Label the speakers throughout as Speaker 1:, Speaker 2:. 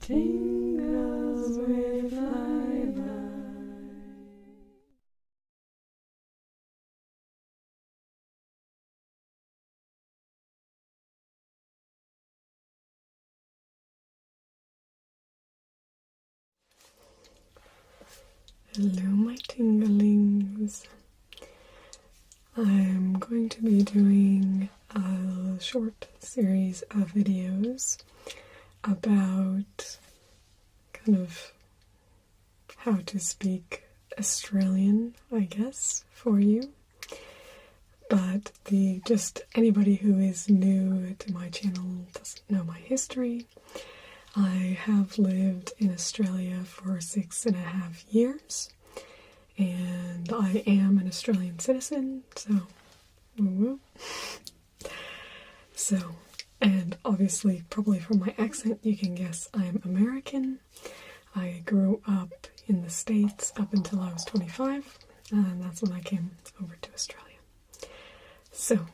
Speaker 1: Tingles with flyby. Hello my tinglings. I'm going to be doing a short series of videos about kind of how to speak Australian, I guess, for you. But just anybody who is new to my channel doesn't know my history. I have lived in Australia for 6.5 years, and I am an Australian citizen, so woo-woo. So, and obviously, probably from my accent, you can guess I'm American. I grew up in the States up until I was 25, and that's when I came over to Australia. So,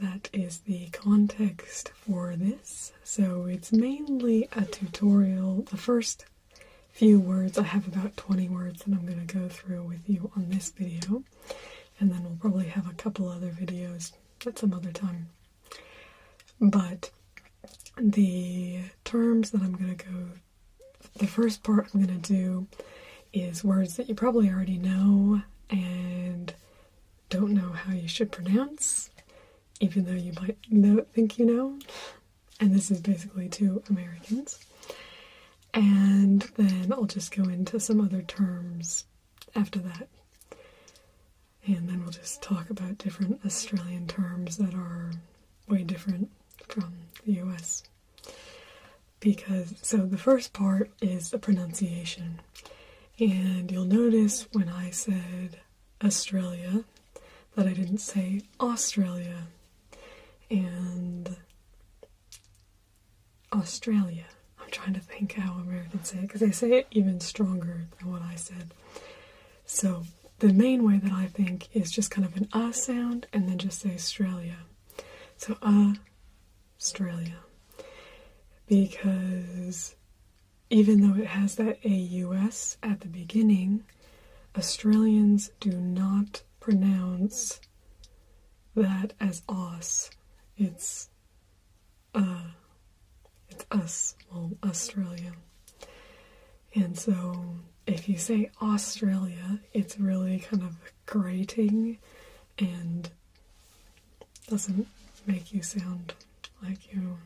Speaker 1: that is the context for this. So it's mainly a tutorial. The first few words, I have about 20 words that I'm going to go through with you on this video. And then we'll probably have a couple other videos at some other time. But the terms that I'm going to go, the first part I'm going to do is words that you probably already know and don't know how you should pronounce, even though you might think you know. And this is basically to Americans. And then I'll just go into some other terms after that. And then we'll just talk about different Australian terms that are way different from the US. So the first part is the pronunciation. And you'll notice when I said Australia that I didn't say Australia and Australia. I'm trying to think how Americans say it, because they say it even stronger than what I said. So the main way that I think is just kind of an sound and then just say Australia. So Australia. Because even though it has that AUS at the beginning, Australians do not pronounce that as Aus. It's us, well, Australia. And so if you say Australia, it's really kind of grating and doesn't make you sound like you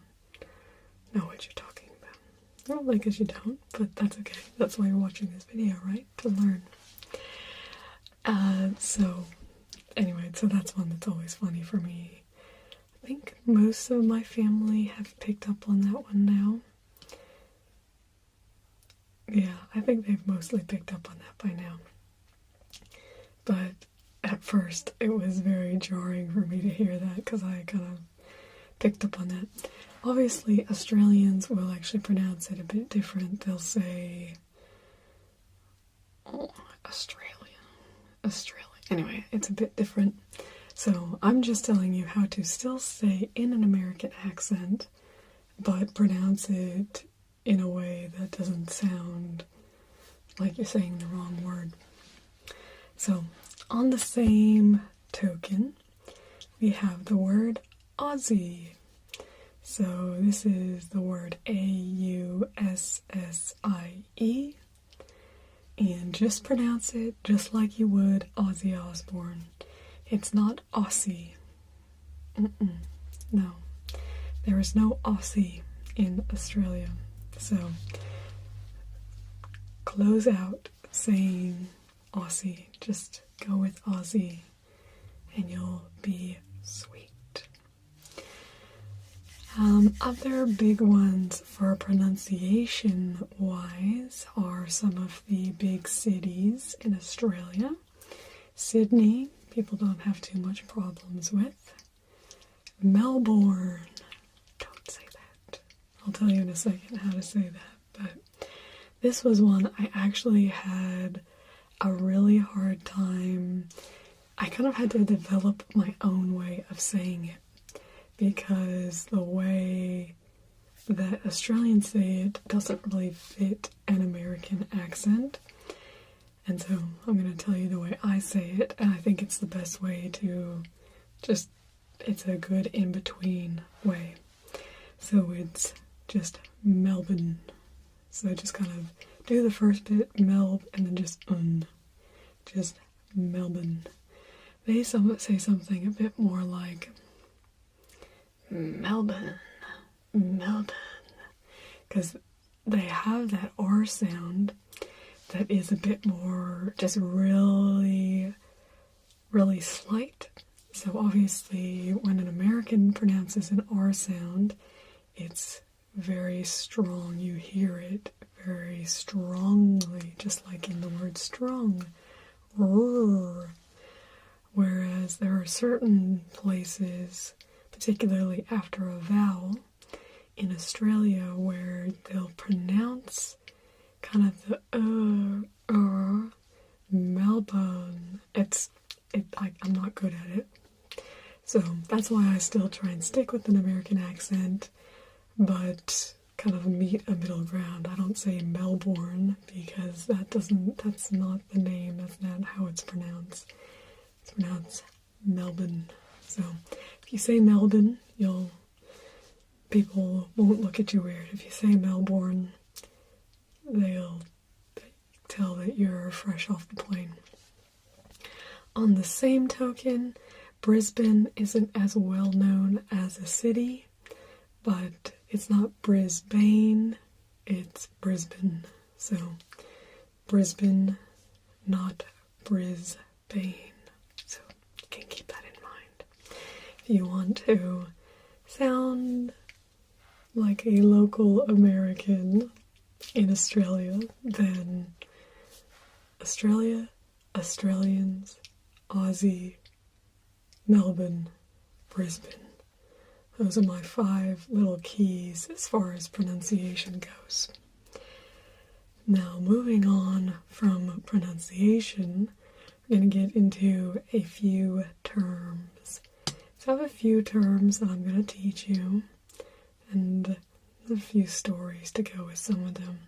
Speaker 1: know what you're talking about. Well, I guess you don't, but that's okay. That's why you're watching this video, right? To learn. So anyway, so that's one that's always funny for me. I think most of my family have picked up on that one now. Yeah, I think they've mostly picked up on that by now. But at first, it was very jarring for me to hear that, because I kind of picked up on that. Obviously, Australians will actually pronounce it a bit different. They'll say Australia. Anyway, it's a bit different. So I'm just telling you how to still say in an American accent, but pronounce it in a way that doesn't sound like you're saying the wrong word. So on the same token, we have the word Aussie. So this is the word A-U-S-S-I-E. And just pronounce it just like you would Ozzy Osbourne. It's not Aussie. No. There is no Aussie in Australia. So close out saying Aussie. Just go with Aussie and you'll be sweet. Other big ones for pronunciation-wise are some of the big cities in Australia. Sydney, people don't have too much problems with. Melbourne, don't say that. I'll tell you in a second how to say that. But this was one I actually had a really hard time. I kind of had to develop my own way of saying it, because the way that Australians say it doesn't really fit an American accent. And so I'm going to tell you the way I say it, and I think it's the best way to just, it's a good in-between way. So it's just Melbourne. So just kind of do the first bit, Melb, and then just Melbourne. They say something a bit more like Melbourne, because they have that R sound that is a bit more just really, really slight. So obviously when an American pronounces an R sound, it's very strong. You hear it very strongly, just like in the word strong. Whereas there are certain places, particularly after a vowel, in Australia where they'll pronounce kind of the Melbourne. I'm not good at it. So that's why I still try and stick with an American accent, but kind of meet a middle ground. I don't say Melbourne because that's not the name, that's not how it's pronounced. It's pronounced Melbourne. So if you say Melbourne, people won't look at you weird. If you say Melbourne, they'll tell that you're fresh off the plane. On the same token, Brisbane isn't as well known as a city, but it's not Brisbane, it's Brisbane. So Brisbane, not Brisbane. So you can keep that in mind. If you want to sound like a local American in Australia, then Australia, Australians, Aussie, Melbourne, Brisbane. Those are my 5 little keys as far as pronunciation goes. Now, moving on from pronunciation, we're going to get into a few terms. So I have a few terms that I'm going to teach you, and a few stories to go with some of them.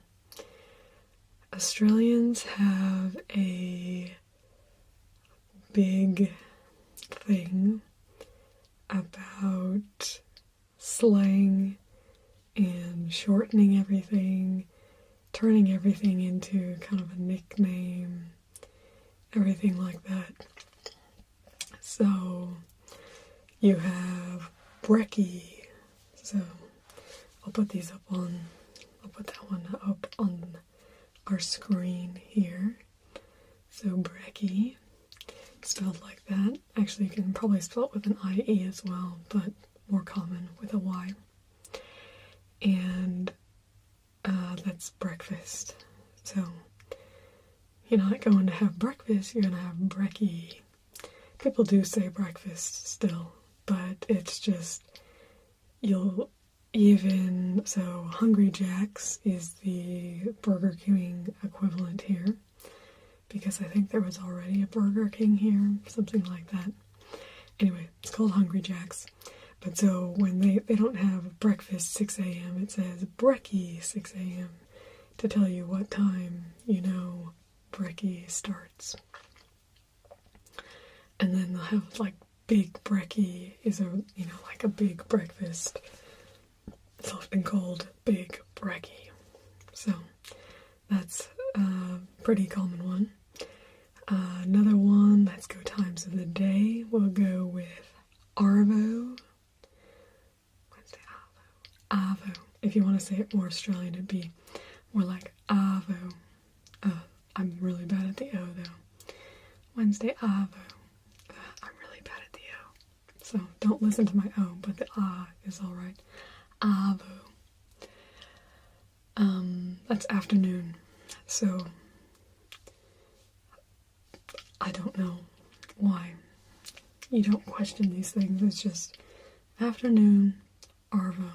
Speaker 1: Australians have a big thing about slang and shortening everything, turning everything into kind of a nickname, everything like that. So you have brekkie. So I'll put that one up on our screen here. So brekkie, spelled like that. Actually, you can probably spell it with an IE as well, but more common with a Y. And that's breakfast. So you're not going to have breakfast, you're going to have brekkie. People do say breakfast still, but it's just, so Hungry Jack's is the Burger King equivalent here, because I think there was already a Burger King here, something like that. Anyway, it's called Hungry Jack's. But so when they don't have breakfast 6 a.m., it says brekkie 6 a.m. to tell you what time, brekkie starts. And then they'll have like big brekkie is like a big breakfast. It's often called big brekkie. So that's a pretty common one. Another one, let's go times of the day. We'll go with Arvo. Wednesday, Arvo. If you want to say it more Australian, it'd be more like Arvo. I'm really bad at the O though. Wednesday, Arvo. I'm really bad at the O. So don't listen to my O, but the A is alright. Arvo. That's afternoon. So I don't know why. You don't question these things. It's just afternoon, Arvo.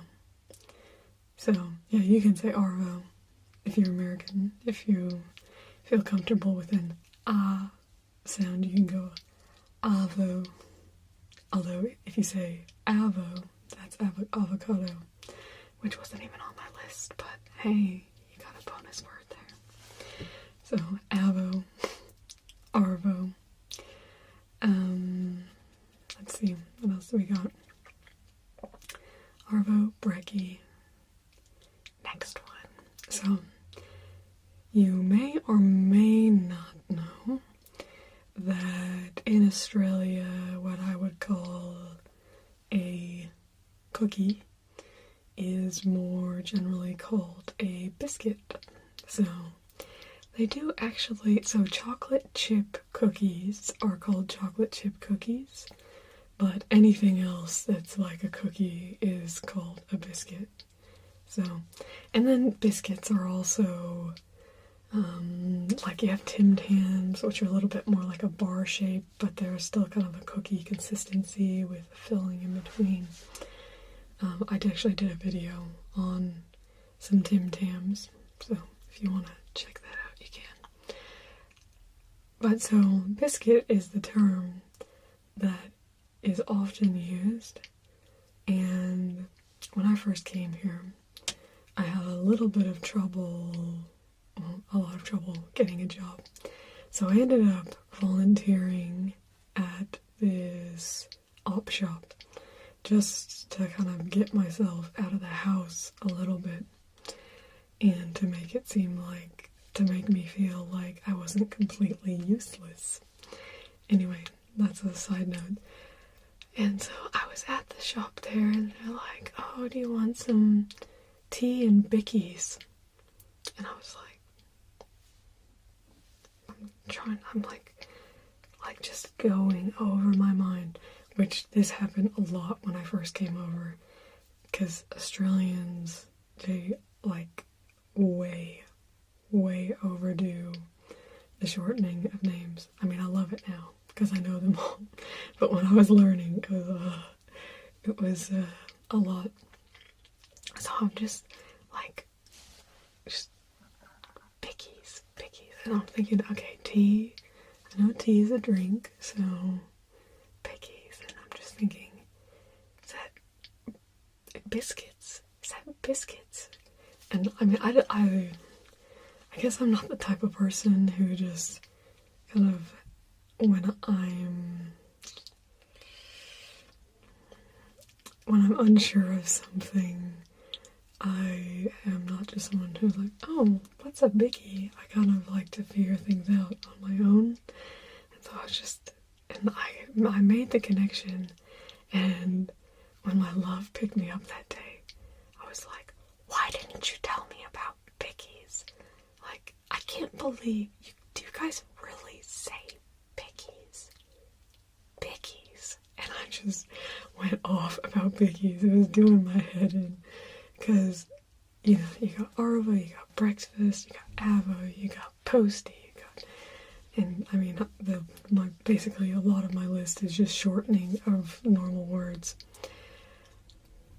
Speaker 1: So yeah, you can say Arvo if you're American. If you feel comfortable with an ah sound, you can go avo. Although if you say avo, that's avocado. which wasn't even on my list, but hey, you got a bonus word there. So, avo, arvo. Let's see, what else do we got? Arvo, brekkie. Next one. So, you may or may not know that in Australia, what I would call a cookie is more generally called a biscuit. So, they do actually, so chocolate chip cookies are called chocolate chip cookies, but anything else that's like a cookie is called a biscuit. So, and then biscuits are also, like you have Tim Tams, which are a little bit more like a bar shape, but they're still kind of a cookie consistency with a filling in between. I actually did a video on some Tim Tams, so if you want to check that out, you can. But so, biscuit is the term that is often used, and when I first came here, I had a little bit of trouble, well, a lot of trouble getting a job. So I ended up volunteering at this op shop just to kind of get myself out of the house a little bit and to make it seem like, to make me feel like I wasn't completely useless. Anyway, that's a side note. And so I was at the shop there and they're like, oh, do you want some tea and bickies? And I was like, I'm like just going over my mind, which this happened a lot when I first came over, because Australians, they like way overdo the shortening of names. I mean, I love it now because I know them all, but when I was learning, it was a lot. So I'm just like, just bickies, and I'm thinking, okay, tea, I know tea is a drink, so bickies, and I'm just thinking, is that biscuits? And I mean, I guess I'm not the type of person who just kind of, when I'm unsure of something, I am not just someone who's like, oh, what's a biggie? I kind of like to figure things out on my own. And so I was just, and I made the connection, and when my love picked me up that day, I was like, why didn't you tell me about bickies? Like, I can't believe, do you guys really say bickies? Bickies. And I just went off about bickies. It was doing my head in. Because, you know, you got arvo, you got breakfast, you got avo, you got posty, you got... And, I mean, basically a lot of my list is just shortening of normal words.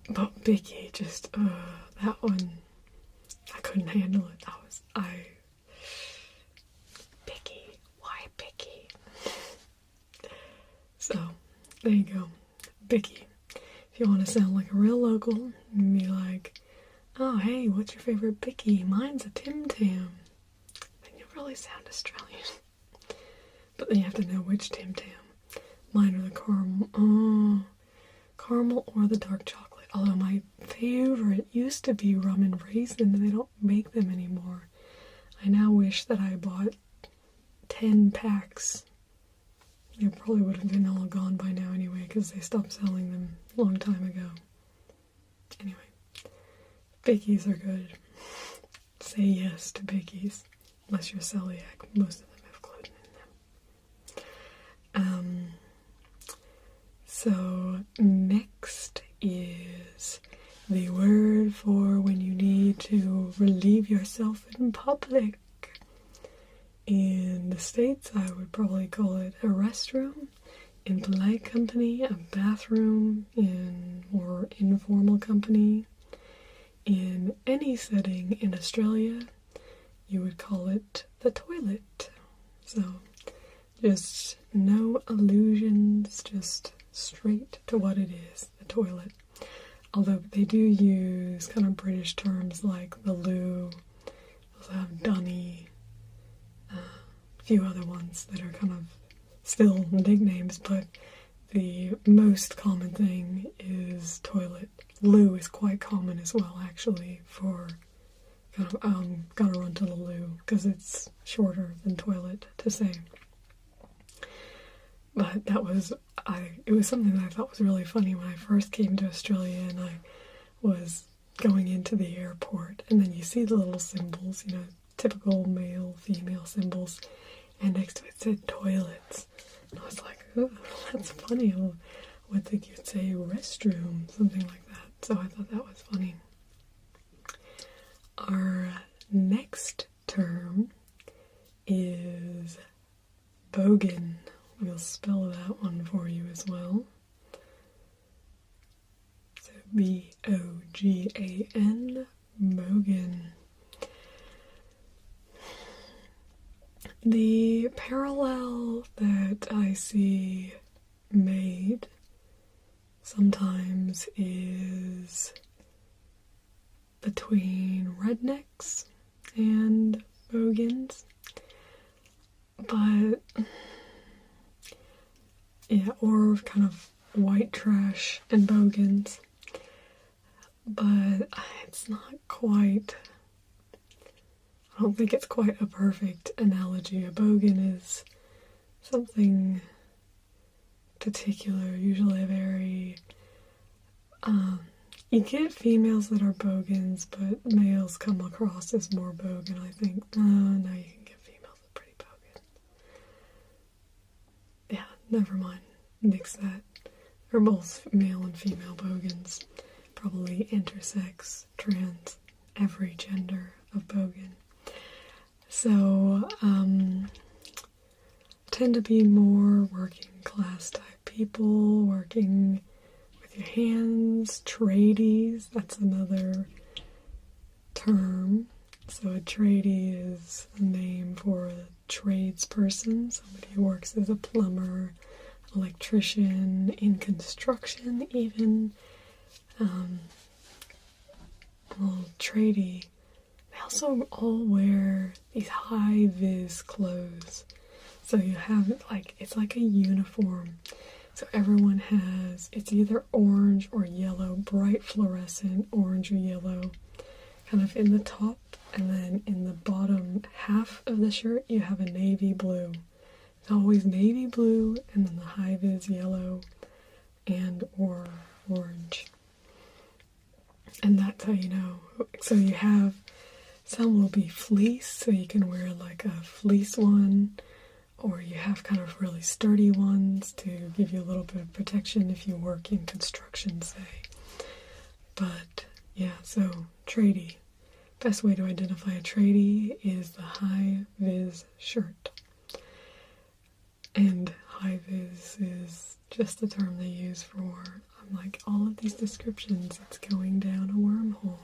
Speaker 1: But bicky, just, that one, I couldn't handle it. Bicky, why bicky? So, there you go. Bicky. If you want to sound like a real local, and be like, oh, hey, what's your favorite bicky? Mine's a Tim Tam. Then you really sound Australian. But then you have to know which Tim Tam. Mine are the caramel or the dark chocolate. Although my favorite used to be rum and raisin, and they don't make them anymore. I now wish that I bought 10 packs. They probably would have been all gone by now anyway, because they stopped selling them a long time ago. Anyway, bickies are good. Say yes to bickies, unless you're celiac. Most of them have gluten in them. So next is the word for when you need to relieve yourself in public. In the States, I would probably call it a restroom. In polite company, a bathroom. In more informal company, in any setting in Australia, you would call it the toilet. So, just no illusions, just straight to what it is, the toilet. Although they do use kind of British terms like the loo, also have dunny, a few other ones that are kind of still nicknames, but the most common thing is toilet. Loo is quite common as well, actually, for kind of, gotta run to the loo, because it's shorter than toilet to say. But it was something that I thought was really funny when I first came to Australia and I was going into the airport, and then you see the little symbols, you know, typical male, female symbols, and next to it said toilets. And I was like, oh, that's funny. I would think you'd say restroom, something like that. So I thought that was funny. Our next term is Bogan. We'll spell that one for you as well. So B-O-G-A-N, Bogan. The parallel that I see made sometimes is between rednecks and bogans, but yeah, or kind of white trash and bogans, but it's not quite, I don't think it's quite a perfect analogy. A bogan is something particular, usually a very, you get females that are bogans, but males come across as more bogan, I think. No, you can get females that are pretty bogan. Yeah, never mind. Nix that. They're both male and female bogans. Probably intersex, trans, every gender of bogan. So, tend to be more working class type people, working with your hands, tradies, that's another term. So a tradie is a name for a tradesperson, somebody who works as a plumber, electrician, in construction even. Well, tradie, they also all wear these high-vis clothes. So you have, it's like a uniform. So everyone has, it's either orange or yellow, bright fluorescent orange or yellow, kind of in the top, and then in the bottom half of the shirt you have a navy blue. It's always navy blue, and then the high-vis yellow and or orange. And that's how you know. So you have, some will be fleece, so you can wear like a fleece one, or you have kind of really sturdy ones to give you a little bit of protection if you work in construction, say. But yeah, so tradie. Best way to identify a tradie is the high-vis shirt. And high-vis is just the term they use for, I'm like, all of these descriptions, it's going down a wormhole.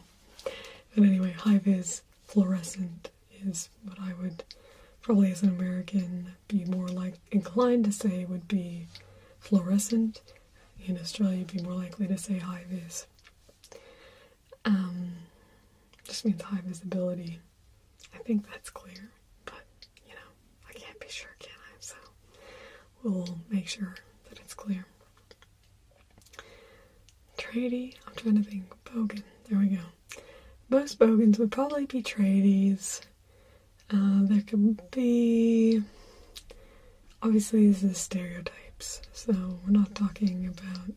Speaker 1: But anyway, high-vis fluorescent is what I would probably as an American be more inclined to say would be fluorescent. In Australia, you'd be more likely to say high-vis. Just means high visibility. I think that's clear, but, I can't be sure, can I? So we'll make sure that it's clear. Tradie, I'm trying to think. Bogan, there we go. Most bogans would probably be tradies. There could be, obviously this is stereotypes, so we're not talking about,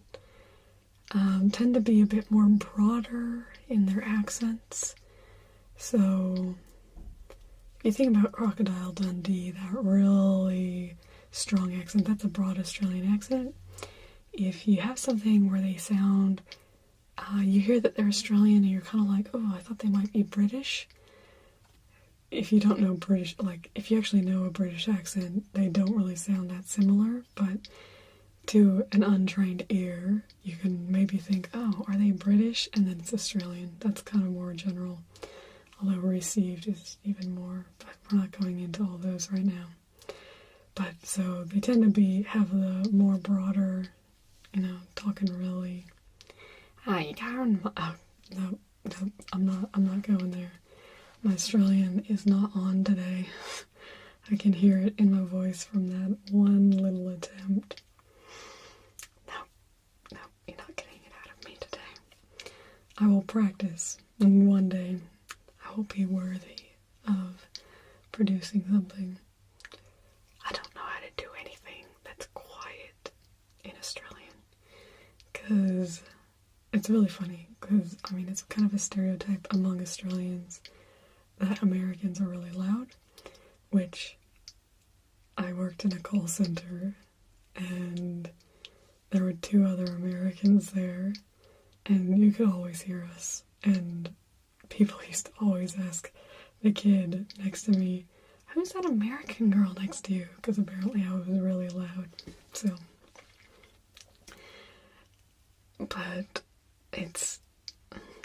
Speaker 1: tend to be a bit more broader in their accents. So, if you think about Crocodile Dundee, that really strong accent, that's a broad Australian accent. If you have something where they sound, you hear that they're Australian and you're kind of like, oh, I thought they might be British. If you don't know British, if you actually know a British accent, they don't really sound that similar, but to an untrained ear, you can maybe think, oh, are they British? And then it's Australian. That's kind of more general, although received is even more, but we're not going into all those right now. But so they tend to have the more broader, talking really Hi, Karen. Oh, no, I'm not going there. My Australian is not on today. I can hear it in my voice from that one little attempt. No, you're not getting it out of me today. I will practice, and one day I will be worthy of producing something. I don't know how to do anything that's quiet in Australian, because it's really funny, because, I mean, it's kind of a stereotype among Australians that Americans are really loud, which I worked in a call center, and there were 2 other Americans there, and you could always hear us, and people used to always ask the kid next to me, who's that American girl next to you? Because apparently I was really loud, so. But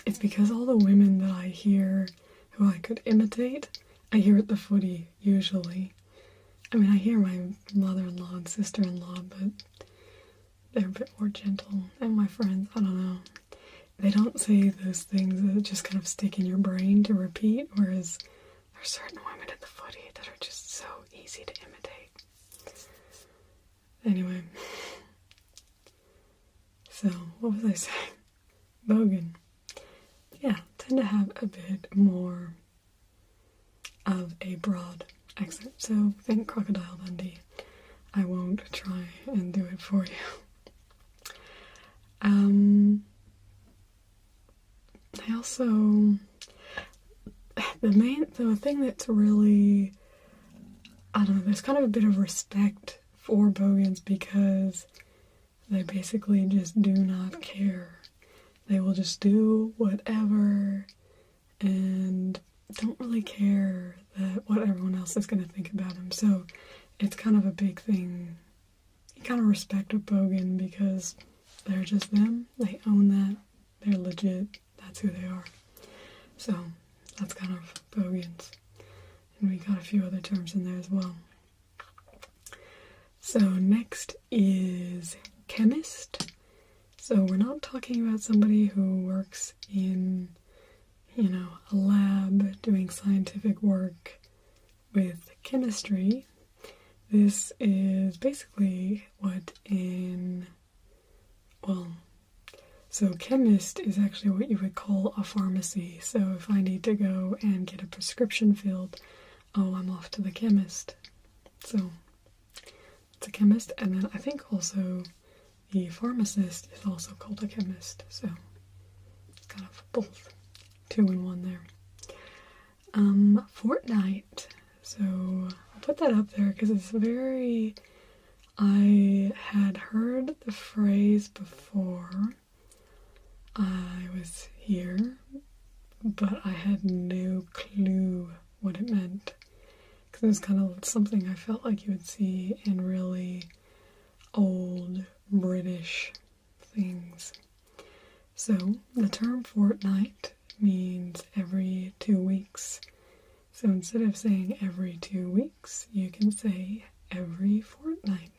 Speaker 1: it's because all the women that I hear who I could imitate, I hear at the footy, usually. I mean, I hear my mother-in-law and sister-in-law, but they're a bit more gentle. And my friends, I don't know. They don't say those things that just kind of stick in your brain to repeat, whereas there are certain women at the footy that are just so easy to imitate. Anyway. So, what was I saying? Bogan. Yeah, tend to have a bit more of a broad accent. So, think Crocodile Dundee. I won't try and do it for you. I also, the thing that's really, I don't know, there's kind of a bit of respect for Bogans because they basically just do not care. They will just do whatever and don't really care that what everyone else is going to think about them. So it's kind of a big thing. You kind of respect a Bogan because they're just them. They own that. They're legit. That's who they are. So that's kind of Bogans. And we got a few other terms in there as well. So next is chemist. So we're not talking about somebody who works in, a lab doing scientific work with chemistry. This is basically so chemist is actually what you would call a pharmacy. So if I need to go and get a prescription filled, I'm off to the chemist. So it's a chemist, and then I think also the pharmacist is also called a chemist, so it's kind of both 2 in 1 there. Fortnight. So I'll put that up there because it's I had heard the phrase before I was here, but I had no clue what it meant. Because it was kind of something I felt like you would see in really old British things. So the term fortnight means every 2 weeks. So instead of saying every 2 weeks, you can say every fortnight.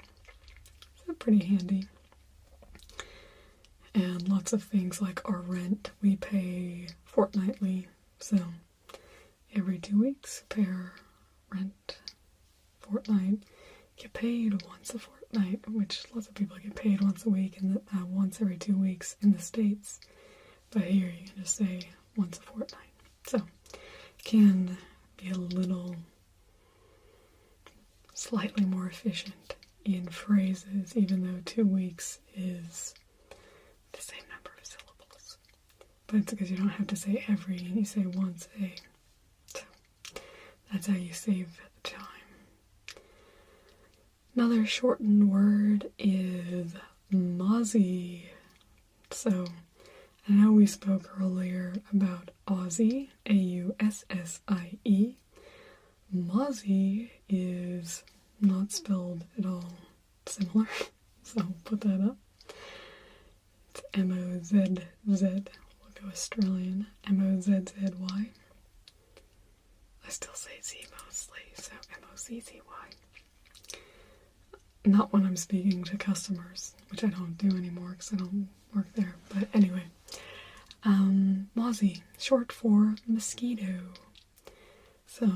Speaker 1: So pretty handy. And lots of things like our rent, we pay fortnightly. So every 2 weeks, pay our rent. Fortnight, get paid once a fortnight, which lots of people get paid once a week and once every 2 weeks in the States. But here you can just say once a fortnight. So it can be a little slightly more efficient in phrases, even though 2 weeks is the same number of syllables. But it's because you don't have to say every, and you say once a. So that's how you save the time. Another shortened word is Aussie. So I know we spoke earlier about Aussie, A-U-S-S-I-E. Aussie is not spelled at all similar, so I'll put that up. It's M-O-Z-Z. We'll go Australian. M-O-Z-Z-Y. I still say Z mostly, so M-O-Z-Z-Y. Not when I'm speaking to customers, which I don't do anymore because I don't work there. But anyway, mozzie, short for mosquito. So,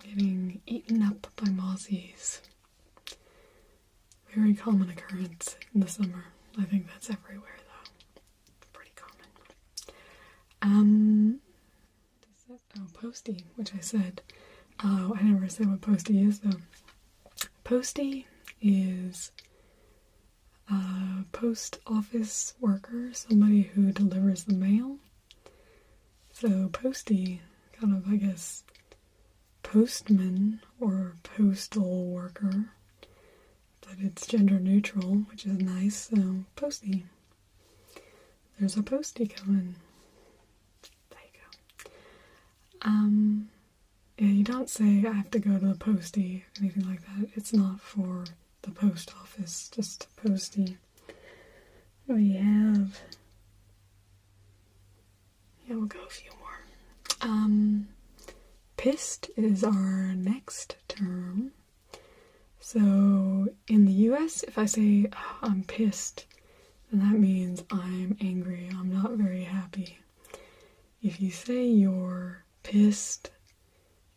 Speaker 1: getting eaten up by mozzies. Very common occurrence in the summer. I think that's everywhere though. Pretty common. Postie, which I said. Oh, I never said what postie is though. Postie is a post office worker, somebody who delivers the mail. So postie, kind of, I guess, postman or postal worker, but it's gender neutral, which is nice. So postie. There's a postie coming. There you go. Yeah, you don't say I have to go to the postie, anything like that. It's not for the post office, just postie. What do we have? Yeah, we'll go a few more. Pissed is our next term. So in the US, if I say, oh, I'm pissed, then that means I'm angry, I'm not very happy. If you say you're pissed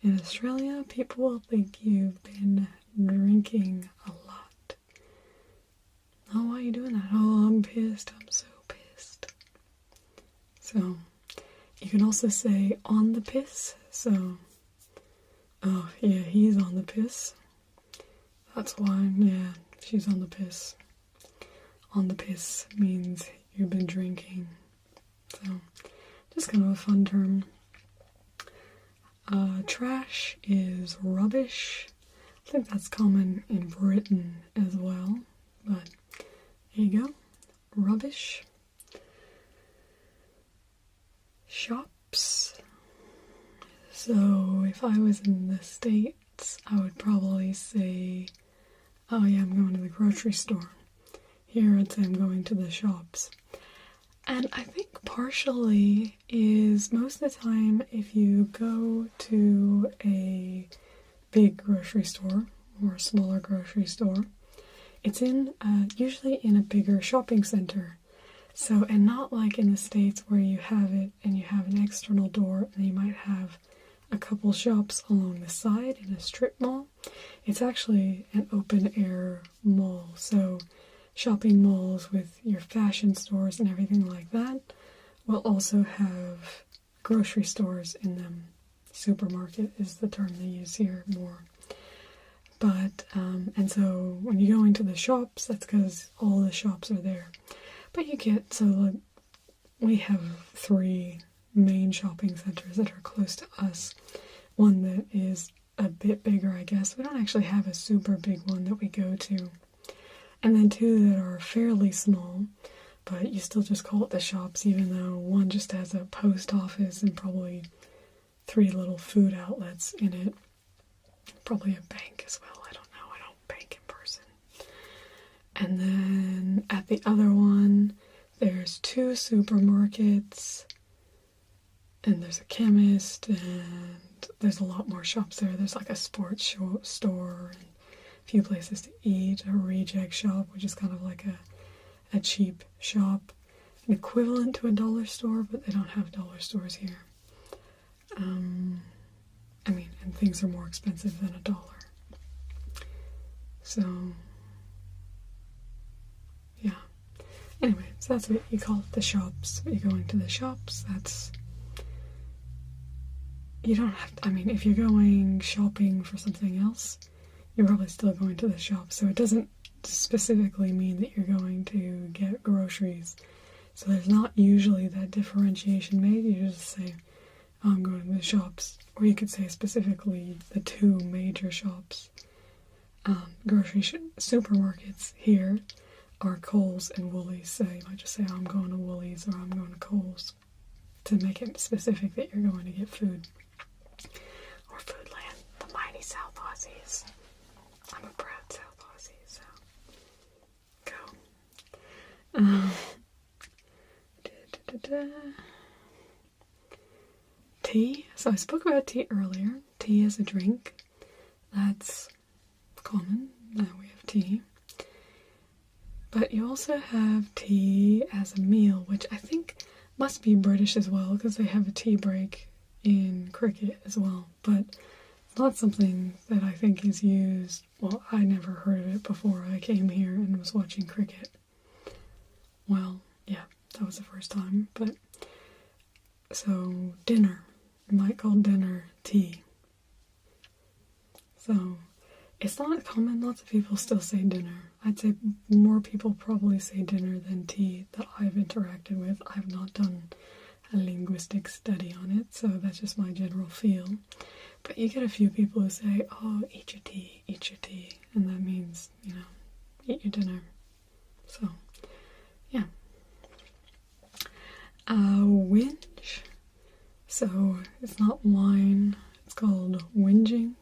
Speaker 1: in Australia, people will think you've been drinking a lot. Oh, why are you doing that? Oh, I'm pissed, I'm so pissed. So, you can also say on the piss. So, oh, yeah, he's on the piss. That's why, yeah, she's on the piss. On the piss means you've been drinking. So, just kind of a fun term. Trash is rubbish. I think that's common in Britain as well, but there you go. Rubbish. Shops. So if I was in the States, I would probably say, oh yeah, I'm going to the grocery store. Here I'd say I'm going to the shops. And I think partially is most of the time if you go to a big grocery store or a smaller grocery store, it's in usually in a bigger shopping center. So, and not like in the States where you have it and you have an external door and you might have a couple shops along the side in a strip mall. It's actually an open air mall. So shopping malls with your fashion stores and everything like that will also have grocery stores in them. Supermarket is the term they use here more. But, and so when you go into the shops, that's because all the shops are there. But you get, so like, we have 3 main shopping centers that are close to us. One that is a bit bigger, I guess. We don't actually have a super big one that we go to. And then 2 that are fairly small, but you still just call it the shops, even though one just has a post office and probably 3 little food outlets in it. Probably a bank as well. I don't know. I don't bank in person. And then at the other one, there's 2 supermarkets, and there's a chemist, and there's a lot more shops there. There's like a sports store, and a few places to eat, a reject shop, which is kind of like a cheap shop, an equivalent to a dollar store, but they don't have dollar stores here. I mean, and things are more expensive than $1. So, yeah. Anyway, so that's what you call it, the shops. You're going to the shops, that's... You don't have to, I mean, if you're going shopping for something else, you're probably still going to the shop. So it doesn't specifically mean that you're going to get groceries. So there's not usually that differentiation made. You just say, oh, I'm going to the shops. Or you could say specifically the 2 major shops. Grocery supermarkets here are Kohl's and Woolies. So you might just say, oh, I'm going to Woolies or I'm going to Kohl's, to make it specific that you're going to get food. Or Foodland, the mighty South Aussies. I'm a proud South Aussie, so go. Tea. So I spoke about tea earlier. Tea is a drink. That's common. Now we have tea. But you also have tea as a meal, which I think must be British as well, because they have a tea break in cricket as well. But it's not something that I think is used. Well, I never heard of it before I came here and was watching cricket. Well, yeah, that was the first time. But so dinner, you might call dinner tea. So it's not common. Lots of people still say dinner. I'd say more people probably say dinner than tea that I've interacted with. I've not done a linguistic study on it, so that's just my general feel. But you get a few people who say, oh, eat your tea, and that means, you know, eat your dinner. So, yeah. Whinge. So, it's not whine, it's called whinging.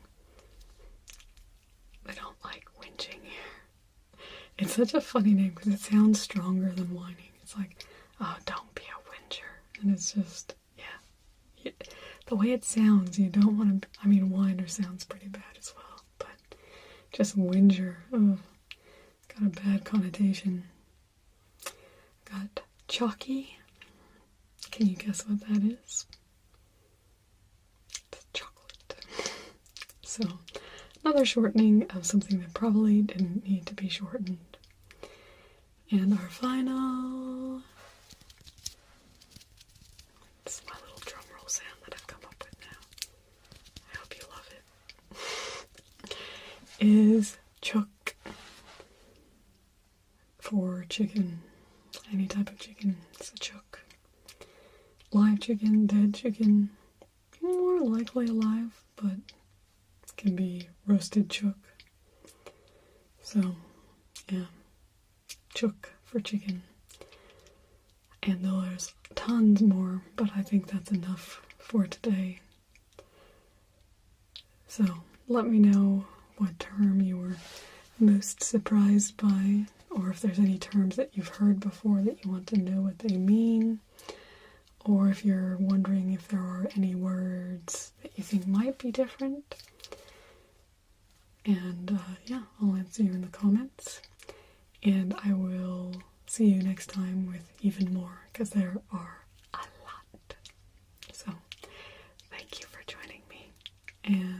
Speaker 1: I don't like whinging here. It's such a funny name because it sounds stronger than whining. It's like, oh, don't be a whinger. And it's just, yeah. The way it sounds, you don't want to, I mean, whiner sounds pretty bad as well. But just whinger, oh, got a bad connotation. Got chalky. Can you guess what that is? It's chocolate. So, another shortening of something that probably didn't need to be shortened. And our final... This is my little drum roll sound that I've come up with now. I hope you love it. Is chook. For chicken. Any type of chicken. It's a chook. Live chicken, dead chicken. More likely alive, but can be roasted chook. So, yeah. Chook for chicken. And there's tons more, but I think that's enough for today. So, let me know what term you were most surprised by, or if there's any terms that you've heard before that you want to know what they mean, or if you're wondering if there are any words that you think might be different. And yeah, I'll answer you in the comments. And I will see you next time with even more, because there are a lot. So, thank you for joining me. And